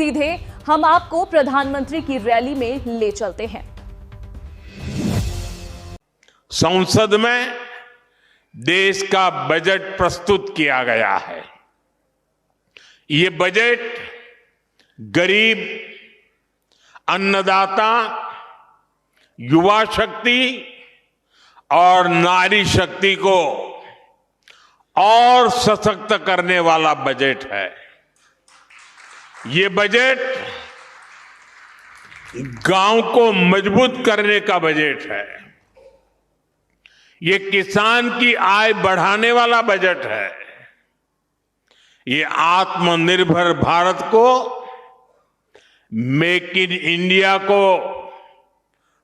सीधे हम आपको प्रधानमंत्री की रैली में ले चलते हैं। संसद में देश का बजट प्रस्तुत किया गया है। ये बजट गरीब, अन्नदाता, युवा शक्ति और नारी शक्ति को और सशक्त करने वाला बजट है। ये बजट गांव को मजबूत करने का बजट है। ये किसान की आय बढ़ाने वाला बजट है। ये आत्मनिर्भर भारत को, मेक इन इंडिया को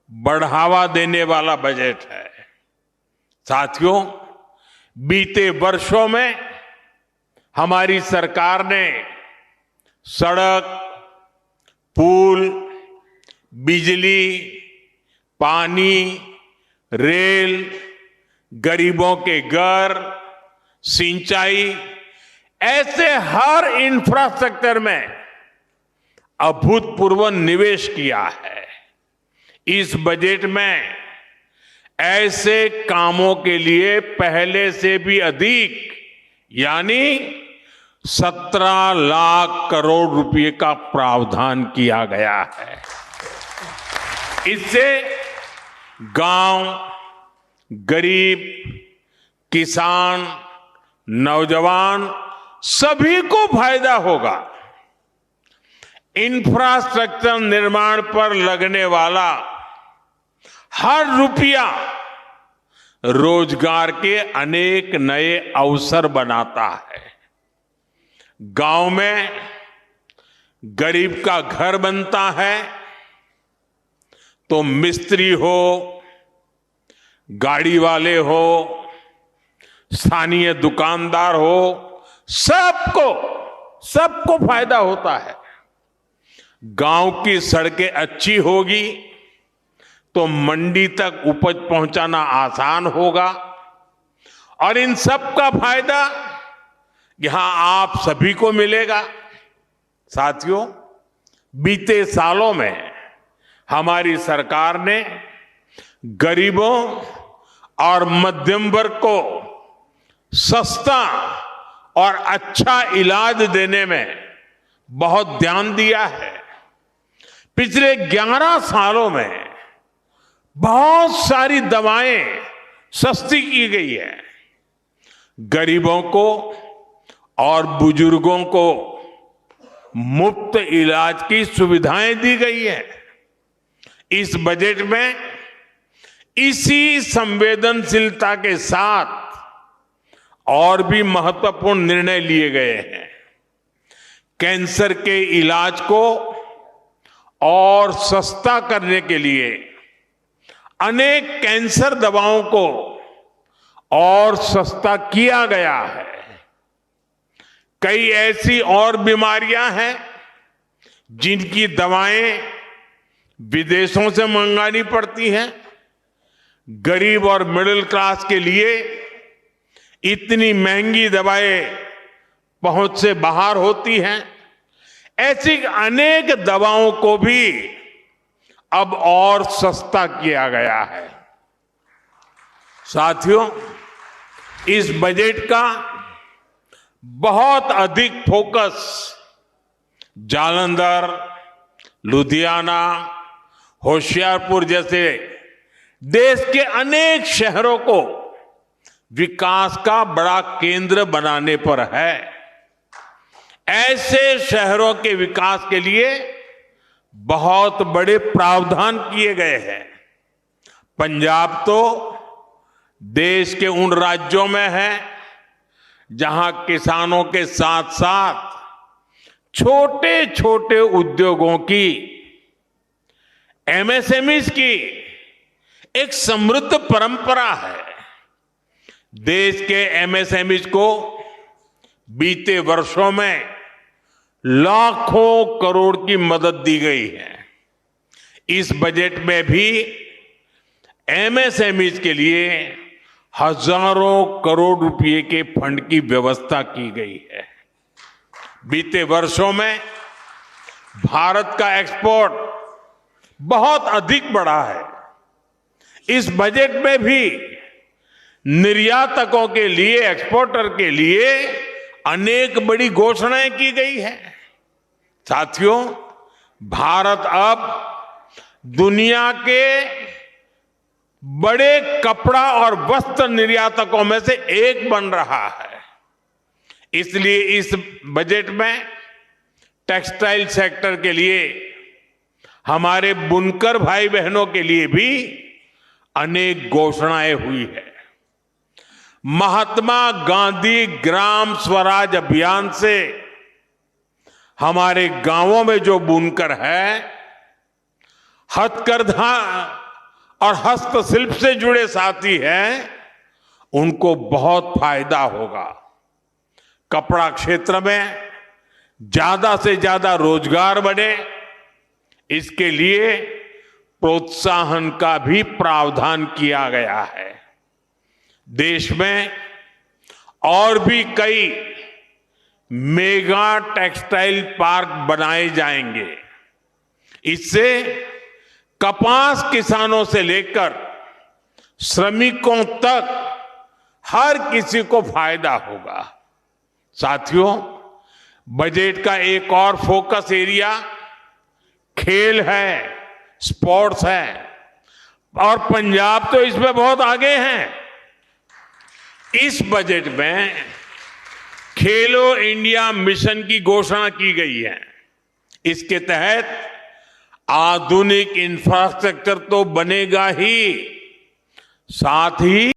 बढ़ावा देने वाला बजट है। साथियों, बीते वर्षों में हमारी सरकार ने सड़क, पुल, बिजली, पानी, रेल, गरीबों के घर, सिंचाई, ऐसे हर इंफ्रास्ट्रक्चर में अभूतपूर्व निवेश किया है। इस बजट में ऐसे कामों के लिए पहले से भी अधिक यानी 17 लाख करोड़ रुपए का प्रावधान किया गया है। इससे गांव, गरीब, किसान, नौजवान सभी को फायदा होगा। इंफ्रास्ट्रक्चर निर्माण पर लगने वाला हर रुपया रोजगार के अनेक नए अवसर बनाता है। गांव में गरीब का घर बनता है तो मिस्त्री हो, गाड़ी वाले हो, स्थानीय दुकानदार हो, सबको फायदा होता है। गांव की सड़कें अच्छी होगी तो मंडी तक उपज पहुंचाना आसान होगा और इन सब का फायदा यहां आप सभी को मिलेगा। साथियों, बीते सालों में हमारी सरकार ने गरीबों और मध्यम वर्ग को सस्ता और अच्छा इलाज देने में बहुत ध्यान दिया है। पिछले 11 सालों में बहुत सारी दवाएं सस्ती की गई है। गरीबों को और बुजुर्गों को मुफ्त इलाज की सुविधाएं दी गई है। इस बजट में इसी संवेदनशीलता के साथ और भी महत्वपूर्ण निर्णय लिए गए हैं। कैंसर के इलाज को और सस्ता करने के लिए अनेक कैंसर दवाओं को और सस्ता किया गया है। कई ऐसी और बीमारियां हैं जिनकी दवाएं विदेशों से मंगानी पड़ती हैं। गरीब और मिडिल क्लास के लिए इतनी महंगी दवाएं पहुंच से बाहर होती हैं। ऐसी अनेक दवाओं को भी अब और सस्ता किया गया है। साथियों, इस बजट का बहुत अधिक फोकस जालंधर, लुधियाना, होशियारपुर जैसे देश के अनेक शहरों को विकास का बड़ा केंद्र बनाने पर है। ऐसे शहरों के विकास के लिए बहुत बड़े प्रावधान किए गए हैं। पंजाब तो देश के उन राज्यों में है जहां किसानों के साथ साथ छोटे छोटे उद्योगों की, एमएसएमईज की एक समृद्ध परंपरा है। देश के एमएसएमईज को बीते वर्षों में लाखों करोड़ की मदद दी गई है। इस बजट में भी एमएसएमईज के लिए हजारों करोड़ रुपए के फंड की व्यवस्था की गई है। बीते वर्षों में भारत का एक्सपोर्ट बहुत अधिक बढ़ा है। इस बजट में भी निर्यातकों के लिए, एक्सपोर्टर के लिए अनेक बड़ी घोषणाएं की गई है। साथियों, भारत अब दुनिया के बड़े कपड़ा और वस्त्र निर्यातकों में से एक बन रहा है। इसलिए इस बजट में टेक्सटाइल सेक्टर के लिए, हमारे बुनकर भाई बहनों के लिए भी अनेक घोषणाएं हुई है। महात्मा गांधी ग्राम स्वराज अभियान से हमारे गांवों में जो बुनकर है, हथकरघा और हस्तशिल्प से जुड़े साथी हैं, उनको बहुत फायदा होगा। कपड़ा क्षेत्र में ज्यादा से ज्यादा रोजगार बने, इसके लिए प्रोत्साहन का भी प्रावधान किया गया है। देश में और भी कई मेगा टेक्सटाइल पार्क बनाए जाएंगे। इससे कपास किसानों से लेकर श्रमिकों तक हर किसी को फायदा होगा। साथियों, बजट का एक और फोकस एरिया खेल है, स्पोर्ट्स है, और पंजाब तो इसमें बहुत आगे हैं। इस बजट में खेलो इंडिया मिशन की घोषणा की गई है। इसके तहत आधुनिक इंफ्रास्ट्रक्चर तो बनेगा ही, साथ ही